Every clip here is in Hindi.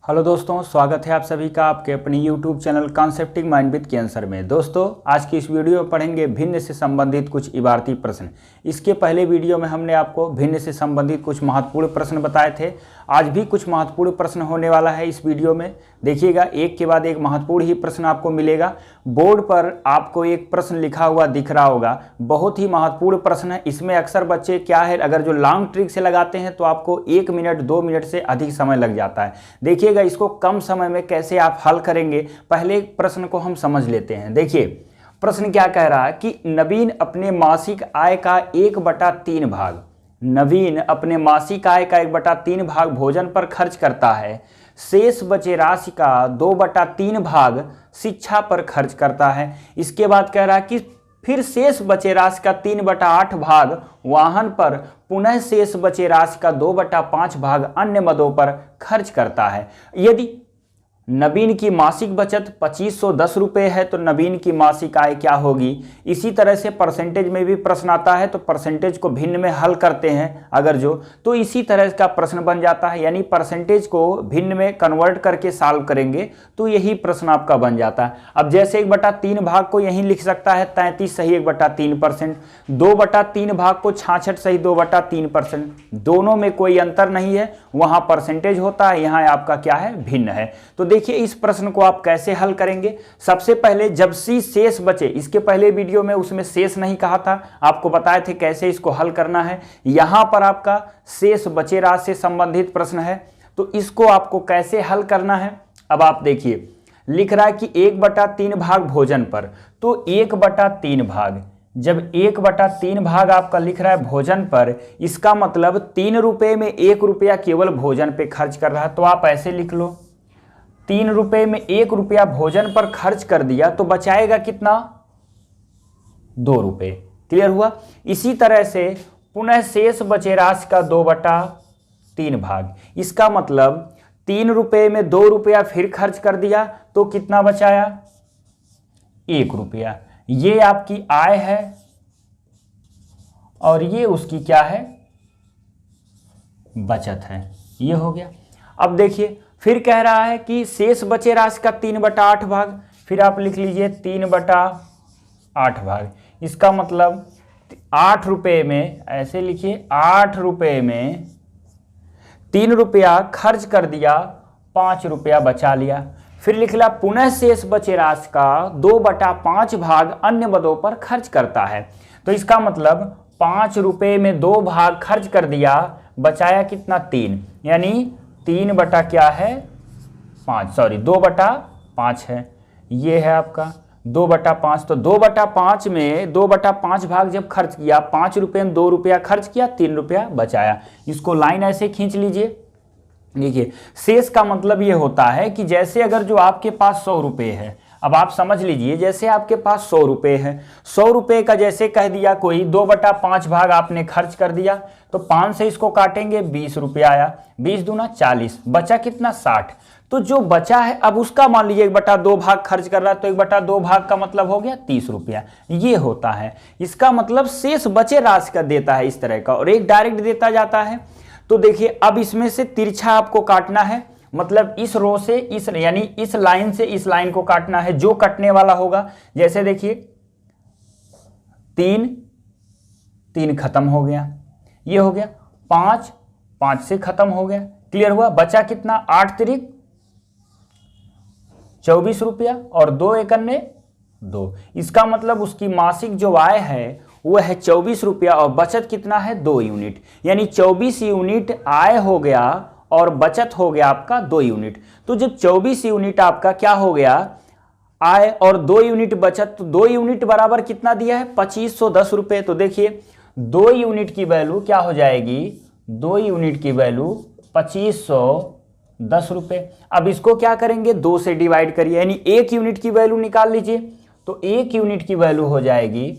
हेलो दोस्तों, स्वागत है आप सभी का आपके अपने YouTube चैनल कॉन्सेप्टिंग माइंड विद के आंसर में। दोस्तों, आज की इस वीडियो में पढ़ेंगे भिन्न से संबंधित कुछ इबारती प्रश्न। इसके पहले वीडियो में हमने आपको भिन्न से संबंधित कुछ महत्वपूर्ण प्रश्न बताए थे। आज भी कुछ महत्वपूर्ण प्रश्न होने वाला है इस वीडियो में। देखिएगा, एक के बाद एक महत्वपूर्ण ही प्रश्न आपको मिलेगा। बोर्ड पर आपको एक प्रश्न लिखा हुआ दिख रहा होगा, बहुत ही महत्वपूर्ण प्रश्न है। इसमें अक्सर बच्चे क्या है, अगर जो लॉन्ग ट्रिक से लगाते हैं तो आपको 1 मिनट 2 मिनट से अधिक समय लग जाता है। देखिएगा, इसको कम समय में कैसे आप हल करेंगे, पहले प्रश्न को हम समझ लेते हैं। देखिए, प्रश्न क्या कह रहा है कि नवीन अपने मासिक आय का 1/3 भाग नवीन अपने मासिक आय का 1/3 भाग भोजन पर खर्च करता है। शेष बचे राशि का 2/3 भाग शिक्षा पर खर्च करता है। इसके बाद कह रहा है कि फिर शेष बचे राशि का 3/8 भाग वाहन पर, पुनः शेष बचे राशि का 2/5 भाग अन्य मदों पर खर्च करता है। यदि नवीन की मासिक बचत 2510 रुपये है तो नवीन की मासिक आय क्या होगी। इसी तरह से परसेंटेज में भी प्रश्न आता है तो परसेंटेज को भिन्न में हल करते हैं अगर जो, तो इसी तरह का प्रश्न बन जाता है। यानी परसेंटेज को भिन्न में कन्वर्ट करके सॉल्व करेंगे तो यही प्रश्न आपका बन जाता है। अब जैसे 1/3 भाग को यहीं लिख सकता है 33 सही 1/3%, 2/3 भाग को 66 सही 2/3%। दोनों में कोई अंतर नहीं है, वहां परसेंटेज होता है, यहाँ आपका क्या है, भिन्न है। तो देखिए, इस प्रश्न को आप कैसे हल करेंगे। सबसे पहले जब सी शेष बचे, इसके पहले वीडियो में उसमें शेष नहीं कहा था, आपको बताए थे कैसे इसको हल करना है। यहां पर आपका शेष बचे राशि से संबंधित प्रश्न है, तो इसको आपको कैसे हल करना है। अब आप देखिए, लिख रहा है कि 1/3 भाग भोजन पर, तो 1/3 भाग, जब 1/3 भाग आपका लिख रहा है भोजन पर, इसका मतलब 3 रुपए में 1 रुपया केवल भोजन पे खर्च कर रहा है। तो आप ऐसे लिख लो, 3 रुपए में 1 रुपया भोजन पर खर्च कर दिया तो बचाएगा कितना, 2 रुपये। क्लियर हुआ। इसी तरह से पुनः शेष बचे राशि का 2/3 भाग, इसका मतलब 3 रुपए में 2 रुपया फिर खर्च कर दिया तो कितना बचाया, 1 रुपया। ये आपकी आय है और ये उसकी क्या है, बचत है। ये हो गया। अब देखिए, फिर कह रहा है कि शेष बचे राशि का 3/8 भाग, फिर आप लिख लीजिए 3/8 भाग। इसका मतलब 8 रुपये में, ऐसे लिखिए, 8 रुपये में 3 रुपया खर्च कर दिया, 5 रुपया बचा लिया। फिर लिख ला पुनः शेष बचे राशि का 2/5 भाग अन्य मदों पर खर्च करता है। तो इसका मतलब 5 रुपये में 2 भाग खर्च कर दिया, बचाया कितना, 3, यानी 3 बटा क्या है, 5, सॉरी 2/5 है। ये है आपका 2/5। तो 2/5 में 2/5 भाग जब खर्च किया, 5 रुपये में 2 रुपया खर्च किया, 3 रुपया बचाया। इसको लाइन ऐसे खींच लीजिए। देखिए, शेष का मतलब ये होता है कि जैसे अगर जो आपके पास 100 रुपये है, अब आप समझ लीजिए, जैसे आपके पास 100 रुपये है, 100 रुपये का जैसे कह दिया कोई 2/5 भाग आपने खर्च कर दिया, तो 5 से इसको काटेंगे, 20 रुपया आया, 20 दूना 40, बचा कितना, 60। तो जो बचा है, अब उसका मान लीजिए 1/2 भाग खर्च कर रहा है, तो 1/2 भाग का मतलब हो गया 30 रुपया। ये होता है, इसका मतलब शेष बचे राशि का देता है इस तरह का, और एक डायरेक्ट देता जाता है। तो देखिए, अब इसमें से तिरछा आपको काटना है, मतलब इस रो से इस, यानी इस लाइन से इस लाइन को काटना है, जो कटने वाला होगा। जैसे देखिए, 3 खत्म हो गया, ये हो गया 5 से खत्म हो गया। क्लियर हुआ। बचा कितना, 8 तिरिक 24 रुपया और 2 एकन्ने 2। इसका मतलब उसकी मासिक जो आय है वो है 24 रुपया और बचत कितना है, 2 यूनिट। यानी 24 यूनिट आय हो गया और बचत हो गया आपका 2 यूनिट। तो जब 24 यूनिट आपका क्या हो गया, आय, और 2 यूनिट बचत, तो 2 यूनिट बराबर कितना दिया है, 2510 रुपये। तो देखिए, 2 यूनिट की वैल्यू क्या हो जाएगी, 2 यूनिट की वैल्यू 2510 रुपये। अब इसको क्या करेंगे, 2 से डिवाइड करिए, यानी 1 यूनिट की वैल्यू निकाल लीजिए। तो 1 यूनिट की वैल्यू हो जाएगी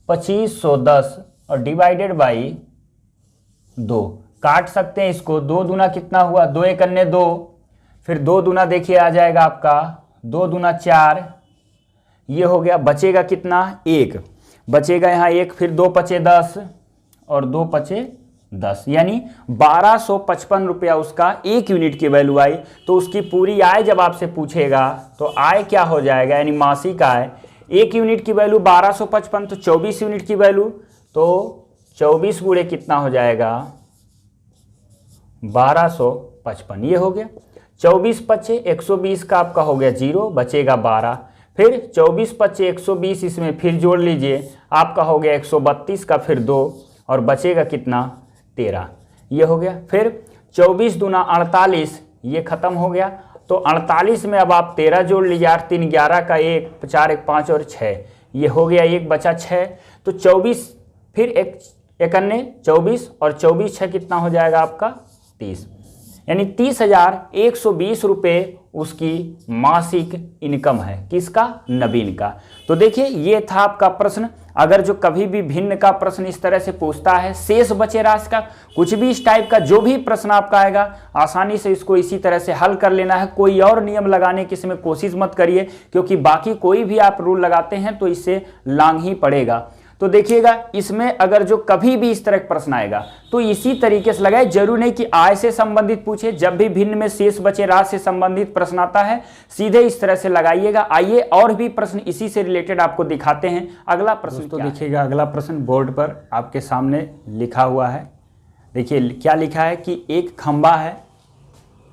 2510 और डिवाइडेड बाई 2। काट सकते हैं इसको, 2 दूना कितना हुआ, 2 एकन्ने 2, फिर 2 दूना देखिए आ जाएगा आपका 2 दूना 4, ये हो गया। बचेगा कितना, 1 बचेगा यहाँ 1, फिर 2 पचे 10 और 2 पचे 10, यानी 1255 रुपया उसका 1 यूनिट की वैल्यू आई। तो उसकी पूरी आय जब आपसे पूछेगा तो आय क्या हो जाएगा, यानी मासिक आय, 1 यूनिट की वैल्यू 1255, तो 24 यूनिट की वैल्यू, तो 24 गुणे कितना हो जाएगा 1255, ये हो गया। 24 पच्चे 120 का आपका हो गया 0, बचेगा 12। फिर 24 पच्चे 120, इसमें फिर जोड़ लीजिए, आपका हो गया 132 का फिर 2, और बचेगा कितना 13, ये हो गया। फिर 24 दूना 48, ये खत्म हो गया। तो 48 में अब आप 13 जोड़ लीजिए, 8 3 11 का 1, 4 1 5 और 6, ये हो गया, 1 बचा 6। तो 24 फिर 1 अन्य 24, और 24 6 कितना हो जाएगा आपका 30, यानी 30,120 रुपये उसकी मासिक इनकम है। किसका, नवीन का। तो देखिए ये था आपका प्रश्न। अगर जो कभी भी भिन्न का प्रश्न इस तरह से पूछता है, शेष बचे राशि का, कुछ भी इस टाइप का जो भी प्रश्न आपका आएगा, आसानी से इसको इसी तरह से हल कर लेना है। कोई और नियम लगाने की इसमें कोशिश मत करिए, क्योंकि बाकी कोई भी आप रूल लगाते हैं तो इससे लांग ही पड़ेगा। तो देखिएगा इसमें अगर जो कभी भी इस तरह का प्रश्न आएगा तो इसी तरीके से लगाए, जरूर नहीं कि आय से संबंधित पूछे। जब भी भिन्न में शेष बचे राशि से संबंधित प्रश्न आता है, सीधे इस तरह से लगाइएगा। आइए और भी प्रश्न इसी से रिलेटेड आपको दिखाते हैं। अगला प्रश्न तो देखिएगा, अगला प्रश्न बोर्ड पर आपके सामने लिखा हुआ है। देखिए क्या लिखा है कि एक खंभा है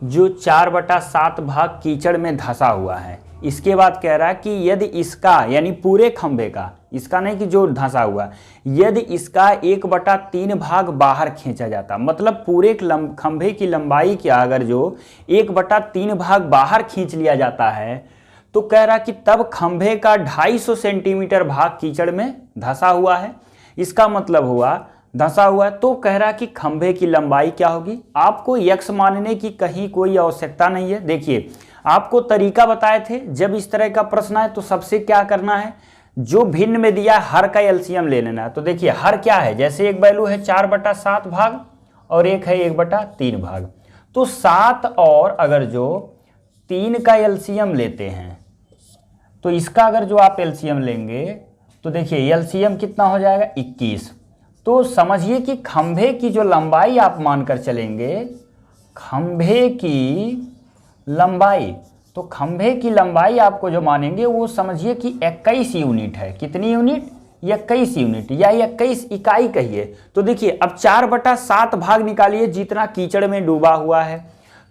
जो 4/7 भाग कीचड़ में धंसा हुआ है। इसके बाद कह रहा है कि यदि इसका, यानी पूरे खंभे का, इसका नहीं कि जो धंसा हुआ, यदि इसका 1/3 भाग बाहर खींचा जाता, मतलब पूरे खंभे की लंबाई क्या अगर जो 1/3 भाग बाहर खींच लिया जाता है, तो कह रहा कि तब खंभे का 250 सेंटीमीटर भाग कीचड़ में धंसा हुआ है। इसका मतलब हुआ धंसा हुआ है, तो कह रहा कि खंभे की लंबाई क्या होगी। आपको यक्स मानने की कहीं कोई आवश्यकता नहीं है। देखिए आपको तरीका बताए थे, जब इस तरह का प्रश्न है तो सबसे क्या करना है, जो भिन्न में दिया हर का एलसीएम ले लेना है। तो देखिए हर क्या है, जैसे एक वैल्यू है 4/7 भाग और एक है 1/3 भाग, तो 7 और अगर जो 3 का एलसीएम लेते हैं, तो इसका अगर जो आप एलसीएम लेंगे तो देखिए एलसीएम कितना हो जाएगा 21। तो समझिए कि खंभे की जो लंबाई आप मानकर चलेंगे, खंभे की लंबाई, तो खंभे की लंबाई आपको जो मानेंगे वो समझिए कि 21 यूनिट है। कितनी यूनिट, 21 यूनिट, या 21 इकाई कहिए। तो देखिए अब 4/7 भाग निकालिए जितना कीचड़ में डूबा हुआ है,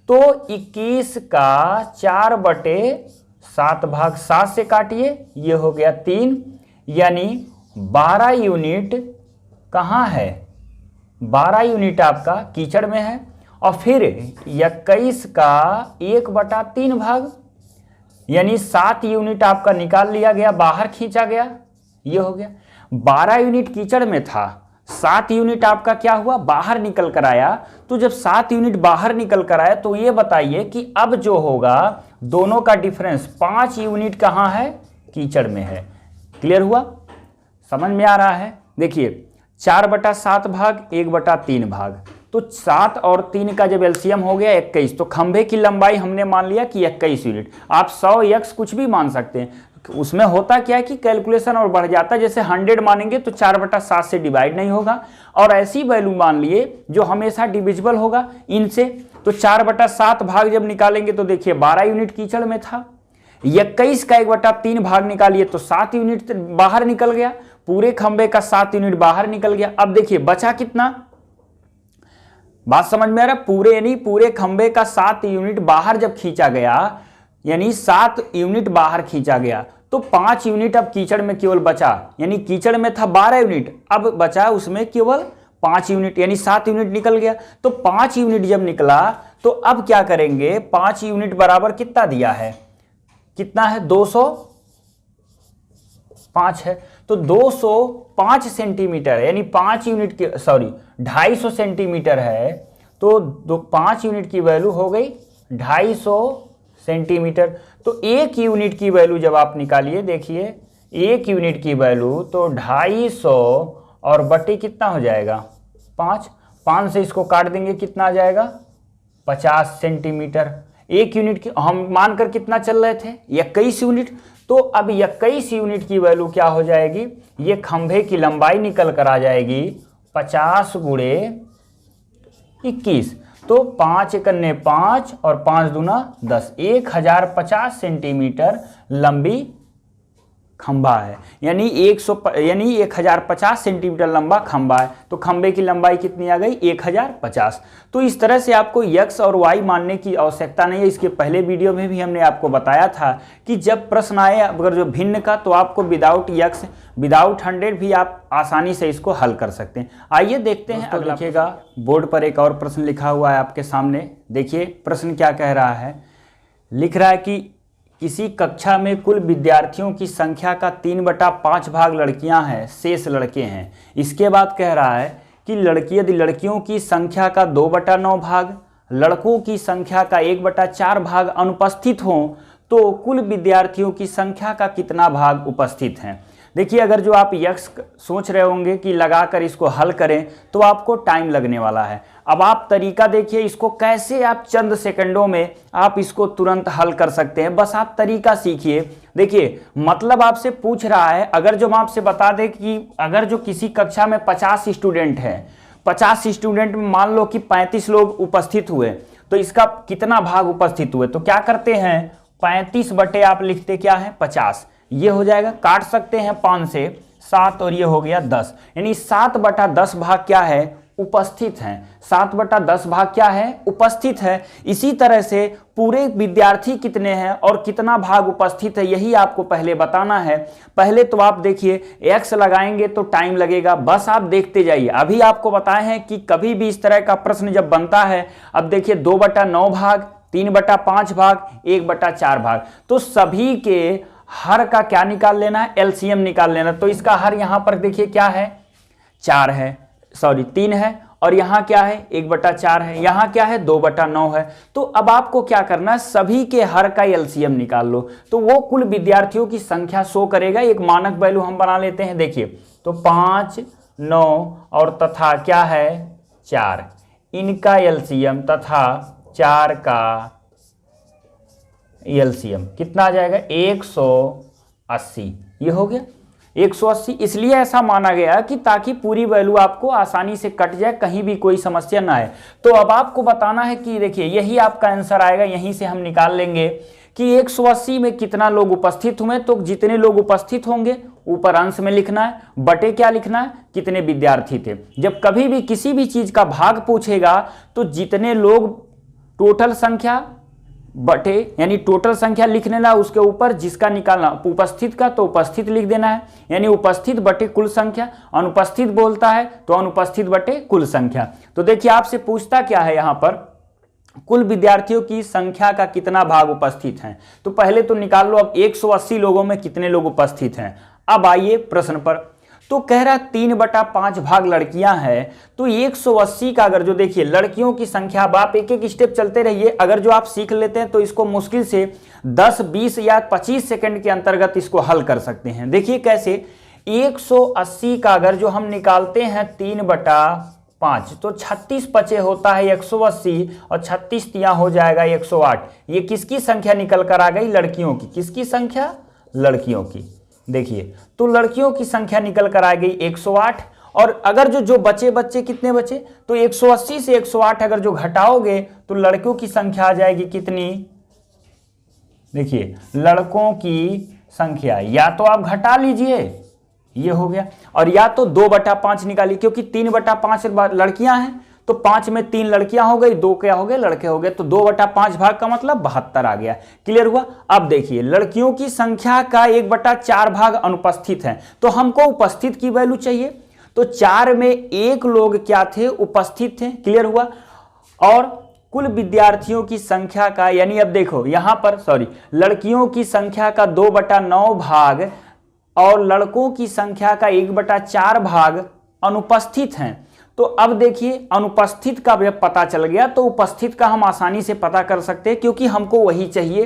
तो 21 का 4/7 भाग 7 से काटिए, ये हो गया 3, यानी 12 यूनिट कहाँ है, 12 यूनिट आपका कीचड़ में है। और फिर 21 का 1/3 भाग, यानी 7 यूनिट आपका निकाल लिया गया, बाहर खींचा गया, ये हो गया। 12 यूनिट कीचड़ में था, 7 यूनिट आपका क्या हुआ, बाहर निकल कर आया। तो जब 7 यूनिट बाहर निकल कर आया तो ये बताइए कि अब जो होगा दोनों का डिफरेंस 5 यूनिट कहाँ है, कीचड़ में है। क्लियर हुआ, समझ में आ रहा है। देखिए 4/7 भाग 1/3 भाग, तो 7 और 3 का जब एलसीएम हो गया 21, तो खंभे की लंबाई हमने मान लिया कि 21 यूनिट। आप 100 यक्स कुछ भी मान सकते हैं। उसमें होता क्या है कि कैलकुलेशन और बढ़ जाता है। जैसे 100 मानेंगे तो 4/7 से डिवाइड नहीं होगा, और ऐसी वैल्यू मान लिए जो हमेशा डिविजिबल होगा इनसे। तो 4/7 भाग जब निकालेंगे तो देखिए 12 यूनिट कीचड़ में था, 21 का 1/3 भाग निकालिए तो 7 यूनिट बाहर निकल गया, पूरे खंभे का 7 यूनिट बाहर निकल गया। अब देखिए बचा कितना, बात समझ में आ रहा है, पूरे यानी पूरे खंभे का 7 यूनिट बाहर जब खींचा गया, यानी 7 यूनिट बाहर खींचा गया, तो 5 यूनिट अब कीचड़ में केवल बचा, यानी कीचड़ में था 12 यूनिट, अब बचा उसमें केवल 5 यूनिट, यानी 7 यूनिट निकल गया। तो 5 यूनिट जब निकला तो अब क्या करेंगे, 5 यूनिट बराबर कितना दिया है, कितना है 205 है, तो 205 सेंटीमीटर, यानी 5 यूनिट की 250 सेंटीमीटर है, तो 5 यूनिट की वैल्यू हो गई 250 सेंटीमीटर। तो 1 यूनिट की वैल्यू जब आप निकालिए, देखिए 1 यूनिट की वैल्यू तो 250 और बटे कितना हो जाएगा 5 से इसको काट देंगे, कितना आ जाएगा 50 सेंटीमीटर। 1 यूनिट की हम मानकर कितना चल रहे थे 21 यूनिट, तो अब 21 यूनिट की वैल्यू क्या हो जाएगी, ये खंभे की लंबाई निकल कर आ जाएगी 50 गुणे 21। तो 5 एकन्ने 5 और 5 दूना 10, 1050 सेंटीमीटर लंबी खंभा है, यानी 1050 सेंटीमीटर लंबा खंभा है। तो खंभे की लंबाई कितनी आ गई? 1050। तो इस तरह से आपको x और y मानने की आवश्यकता नहीं है। इसके पहले वीडियो में भी हमने आपको बताया था कि जब प्रश्न आए अगर जो भिन्न का, तो आपको विदाउट x विदाउट 100 भी आप आसानी से इसको हल कर सकते हैं। आइए देखते हैं। अगला लिखिएगा, बोर्ड पर एक और प्रश्न लिखा हुआ है आपके सामने। देखिए प्रश्न क्या कह रहा है। लिख रहा है कि किसी कक्षा में कुल विद्यार्थियों की संख्या का 3/5 भाग लड़कियां हैं, शेष लड़के हैं। इसके बाद कह रहा है कि यदि लड़कियों की संख्या का 2/9 भाग, लड़कों की संख्या का 1/4 भाग अनुपस्थित हों, तो कुल विद्यार्थियों की संख्या का कितना भाग उपस्थित हैं। देखिए अगर जो आप यक्स सोच रहे होंगे कि लगाकर इसको हल करें, तो आपको टाइम लगने वाला है। अब आप तरीका देखिए, इसको कैसे आप चंद सेकंडों में आप इसको तुरंत हल कर सकते हैं। बस आप तरीका सीखिए। देखिए मतलब आपसे पूछ रहा है, अगर जो हम आपसे बता दें कि अगर जो किसी कक्षा में 50 स्टूडेंट हैं, 50 स्टूडेंट में मान लो कि 35 लोग उपस्थित हुए, तो इसका कितना भाग उपस्थित हुए। तो क्या करते हैं, 35 बटे आप लिखते क्या है 50, ये हो जाएगा, काट सकते हैं 5 से 7 और ये हो गया 10, यानी 7/10 भाग क्या है उपस्थित हैं। 7/10 भाग क्या है उपस्थित है। इसी तरह से पूरे विद्यार्थी कितने हैं और कितना भाग उपस्थित है, यही आपको पहले बताना है। पहले तो आप देखिए x लगाएंगे तो टाइम लगेगा, बस आप देखते जाइए। अभी आपको बताए हैं कि कभी भी इस तरह का प्रश्न जब बनता है, अब देखिए 2/9 भाग, 3/5 भाग, 1/4 भाग, तो सभी के हर का क्या निकाल लेना है, एलसीएम निकाल लेना। तो इसका हर यहां पर देखिए क्या है 4 है, सॉरी 3 है, और यहां क्या है 1/4 है, यहां क्या है 2/9 है। तो अब आपको क्या करना है, सभी के हर का एलसीएम निकाल लो, तो वो कुल विद्यार्थियों की संख्या शो करेगा। एक मानक वैल्यू हम बना लेते हैं। देखिए तो 5, 9 और तथा क्या है 4, इनका एलसीएम तथा 4 का एलसीएम कितना आ जाएगा 180। ये हो गया 180। इसलिए ऐसा माना गया कि ताकि पूरी वैल्यू आपको आसानी से कट जाए, कहीं भी कोई समस्या ना आए। तो अब आपको बताना है कि देखिए यही आपका आंसर आएगा। यहीं से हम निकाल लेंगे कि 180 में कितना लोग उपस्थित हुए। तो जितने लोग उपस्थित होंगे ऊपर अंश में लिखना है, बटे क्या लिखना है कितने विद्यार्थी थे। जब कभी भी किसी भी चीज का भाग पूछेगा तो जितने लोग टोटल संख्या बटे यानी टोटल संख्या लिख लेना, उसके ऊपर जिसका निकालना उपस्थित का तो उपस्थित लिख देना है, यानी उपस्थित बटे कुल संख्या। अनुपस्थित बोलता है तो अनुपस्थित बटे कुल संख्या। तो देखिए आपसे पूछता क्या है यहां पर, कुल विद्यार्थियों की संख्या का कितना भाग उपस्थित हैं। तो पहले तो निकाल लो अब 180 लोगों में कितने लोग उपस्थित हैं। अब आइए प्रश्न पर। तो कह रहा 3/5 भाग लड़कियां हैं, तो 180 का अगर जो देखिए लड़कियों की संख्या, अब आप एक एक स्टेप चलते रहिए। अगर जो आप सीख लेते हैं तो इसको मुश्किल से 10, 20 या 25 सेकंड के अंतर्गत इसको हल कर सकते हैं। देखिए कैसे, 180 का अगर जो हम निकालते हैं 3/5, तो 36 पचे होता है 180 और 36 तिया हो जाएगा 108। ये किसकी संख्या निकल कर आ गई, लड़कियों की। किसकी संख्या, लड़कियों की। देखिए तो लड़कियों की संख्या निकल कर आ गई 108। और अगर जो बचे बच्चे कितने बचे, तो 180 से 108 अगर जो घटाओगे तो लड़कों की संख्या आ जाएगी कितनी। देखिए लड़कों की संख्या या तो आप घटा लीजिए, ये हो गया, और या तो 2/5 निकालिए, क्योंकि 3/5 लड़कियां हैं तो 5 में 3 लड़कियां हो गई, 2 क्या हो गए लड़के हो गए, तो 2/5 भाग का मतलब 72 आ गया। क्लियर हुआ। अब देखिए लड़कियों की संख्या का 1/4 भाग अनुपस्थित है, तो हमको उपस्थित की वैल्यू चाहिए। तो 4 में 1 लोग क्या थे, उपस्थित थे। क्लियर हुआ। और कुल विद्यार्थियों की संख्या का, यानी अब देखो यहां पर सॉरी लड़कियों की संख्या का 2/9 भाग और लड़कों की संख्या का 1/4 भाग अनुपस्थित हैं। तो अब देखिए अनुपस्थित का जब पता चल गया तो उपस्थित का हम आसानी से पता कर सकते हैं, क्योंकि हमको वही चाहिए।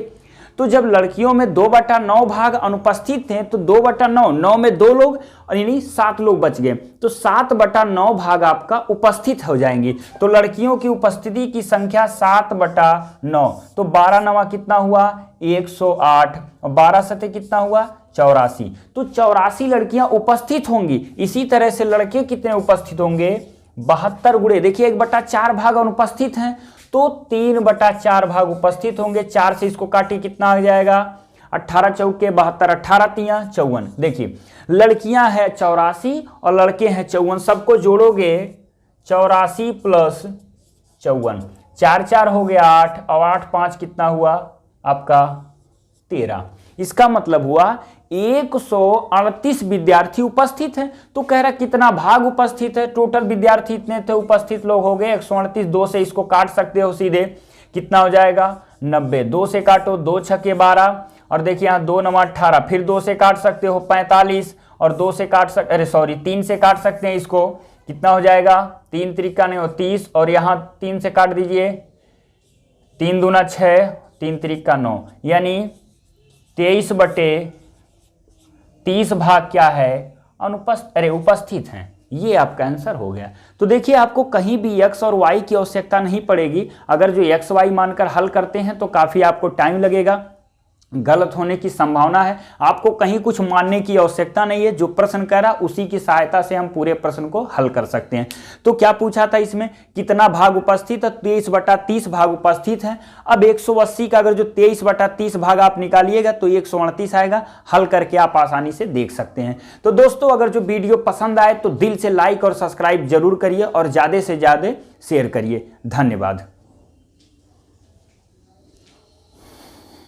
तो जब लड़कियों में 2/9 भाग अनुपस्थित थे, तो 2/9, 9 में 2 लोग यानी 7 लोग बच गए, तो 7/9 भाग आपका उपस्थित हो जाएंगी। तो लड़कियों की उपस्थिति की संख्या 7/9, तो 12 नवा कितना हुआ 108, और 12 सते कितना हुआ 84। तो 84 लड़कियां उपस्थित होंगी। इसी तरह से लड़के कितने उपस्थित होंगे, 72 गुणे, देखिए 1/4 भाग अनुपस्थित हैं तो 3/4 भाग उपस्थित होंगे। 4 से इसको काटिए कितना आ जाएगा, 18 चौके 72, 18 तियां 54। देखिए लड़कियां हैं 84 और लड़के हैं 54, सबको जोड़ोगे 84 प्लस 54, 4 4 हो गया 8 और 8 5 कितना हुआ आपका 13। इसका मतलब हुआ 138 विद्यार्थी उपस्थित हैं। तो कह रहा कितना भाग उपस्थित है, टोटल विद्यार्थी इतने थे, उपस्थित लोग हो गए 138। 2 से इसको काट सकते हो सीधे, कितना हो जाएगा 90। 2 से काटो, 2 छके 12 और देखिए यहाँ 2 9 18, फिर 2 से काट सकते हो 45 और 2 से काट 3 से काट सकते हैं इसको, कितना हो जाएगा 3 त्रिका नहीं हो 30 और यहाँ 3 से काट दीजिए, 3 दूना 6, 3 त्रिका 9, यानी 23/30 भाग क्या है उपस्थित हैं। ये आपका आंसर हो गया। तो देखिए आपको कहीं भी x और y की आवश्यकता नहीं पड़ेगी। अगर जो x y मानकर हल करते हैं तो काफी आपको टाइम लगेगा, गलत होने की संभावना है। आपको कहीं कुछ मानने की आवश्यकता नहीं है, जो प्रश्न कह रहा उसी की सहायता से हम पूरे प्रश्न को हल कर सकते हैं। तो क्या पूछा था इसमें, कितना भाग उपस्थित है, 23/30 भाग उपस्थित है। अब 180 का अगर जो 23/30 भाग आप निकालिएगा तो 138 आएगा। हल करके आप आसानी से देख सकते हैं। तो दोस्तों अगर जो वीडियो पसंद आए तो दिल से लाइक और सब्सक्राइब जरूर करिए और ज्यादा से ज्यादा शेयर करिए। धन्यवाद।